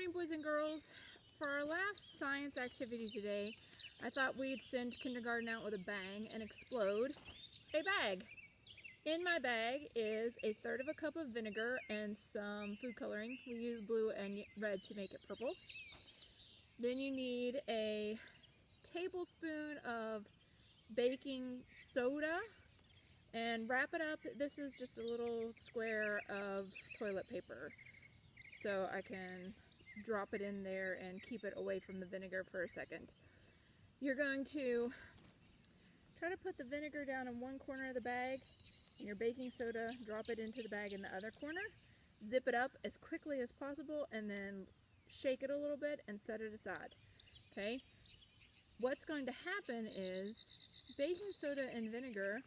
morning, boys and girls. For our last science activity today, I thought we'd send kindergarten out with a bang and explode a bag. In my bag is 1/3 cup of vinegar and some food coloring. We use blue and red to make it purple. Then you need a tablespoon of baking soda and wrap it up. This is just a little square of toilet paper, so I can drop it in there and keep it away from the vinegar for a second. You're going to try to put the vinegar down in one corner of the bag and your baking soda, drop it into the bag in the other corner. Zip it up as quickly as possible and then shake it a little bit and set it aside. Okay? What's going to happen is baking soda and vinegar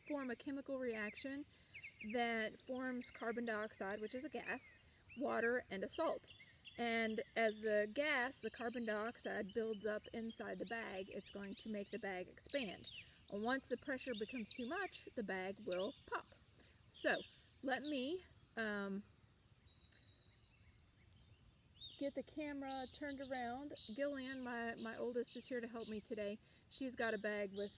form a chemical reaction that forms carbon dioxide, which is a gas, water, and a salt. And as the gas, the carbon dioxide, builds up inside the bag, it's going to make the bag expand. And once the pressure becomes too much, the bag will pop. So let me get the camera turned around. Gillian, my oldest, is here to help me today. She's got a bag with,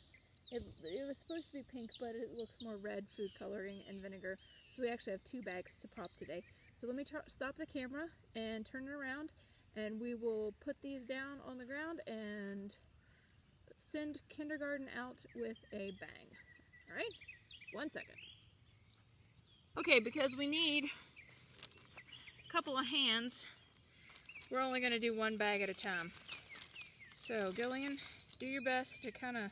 it was supposed to be pink, but it looks more red, food coloring and vinegar. So we actually have 2 bags to pop today. So let me stop the camera and turn it around, and we will put these down on the ground and send kindergarten out with a bang. All right, 1 second. Okay, because we need a couple of hands, we're only going to do 1 bag at a time. So Gillian, do your best to kind of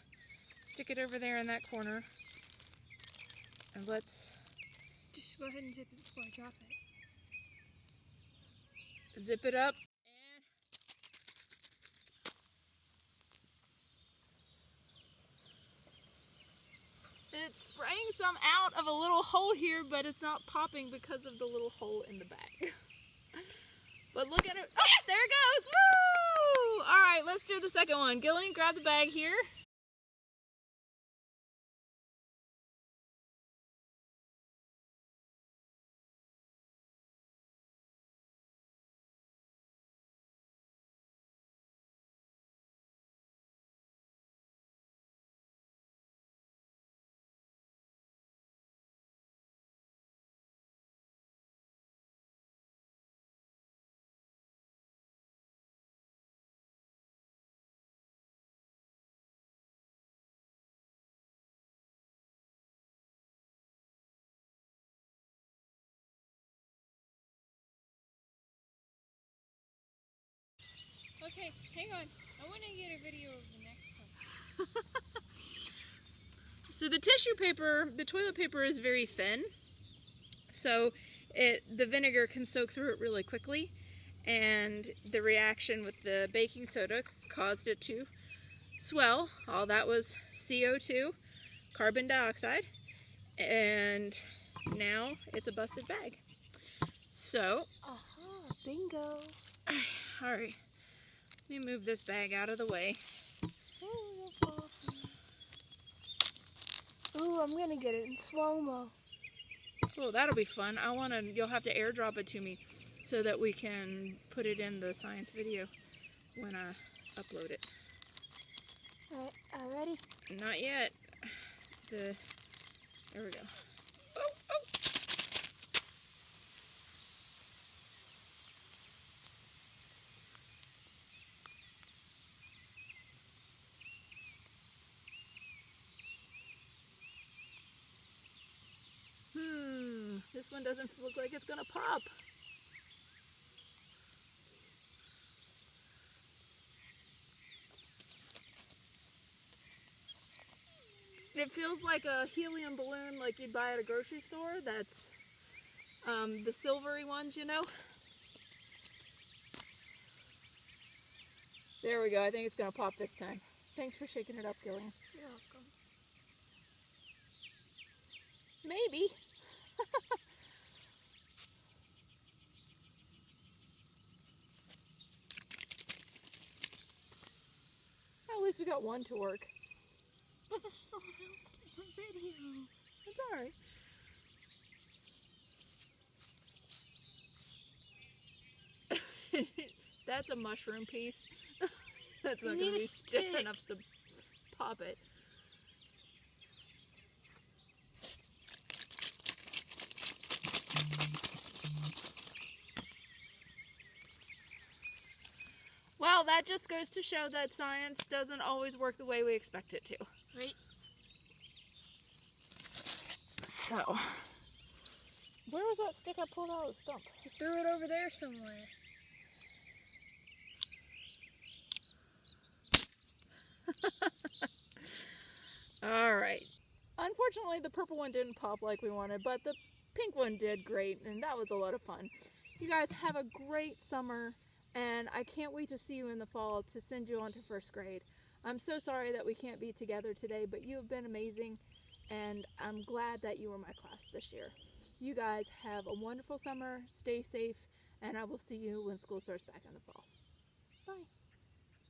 stick it over there in that corner, and let's just go ahead and zip it before I drop it. Zip it up. And it's spraying some out of a little hole here, but it's not popping because of the little hole in the bag. But look at it. Oh, there it goes. Woo! All right, let's do the second one. Gillian, grab the bag here. Okay, hang on. I want to get a video of the next one. So the tissue paper, the toilet paper is very thin, so the vinegar can soak through it really quickly, and the reaction with the baking soda caused it to swell. All that was CO2, carbon dioxide, and now it's a busted bag. So, Bingo. all right. Let me move this bag out of the way. Ooh, I'm gonna get it in slow-mo. Oh, that'll be fun. You'll have to airdrop it to me so that we can put it in the science video when I upload it. Alright, ready? Not yet. There we go. Oh, oh. This one doesn't look like it's gonna pop. It feels like a helium balloon like you'd buy at a grocery store. That's the silvery ones, you know. There we go. I think it's gonna pop this time. Thanks for shaking it up, Gillian. You're welcome. Maybe. At least we got one to work. But this is the one I was getting on video. That's alright. That's a mushroom piece. That's not You going to need a be stiff stick. enough to pop it. Well, that just goes to show that science doesn't always work the way we expect it to. Right? So, where was that stick I pulled out of the stump? You threw it over there somewhere. Alright. Unfortunately, the purple one didn't pop like we wanted, but the pink one did great, and that was a lot of fun. You guys have a great summer, and I can't wait to see you in the fall to send you on to first grade. I'm so sorry that we can't be together today, but you have been amazing, and I'm glad that you were my class this year. You guys have a wonderful summer, stay safe, and I will see you when school starts back in the fall.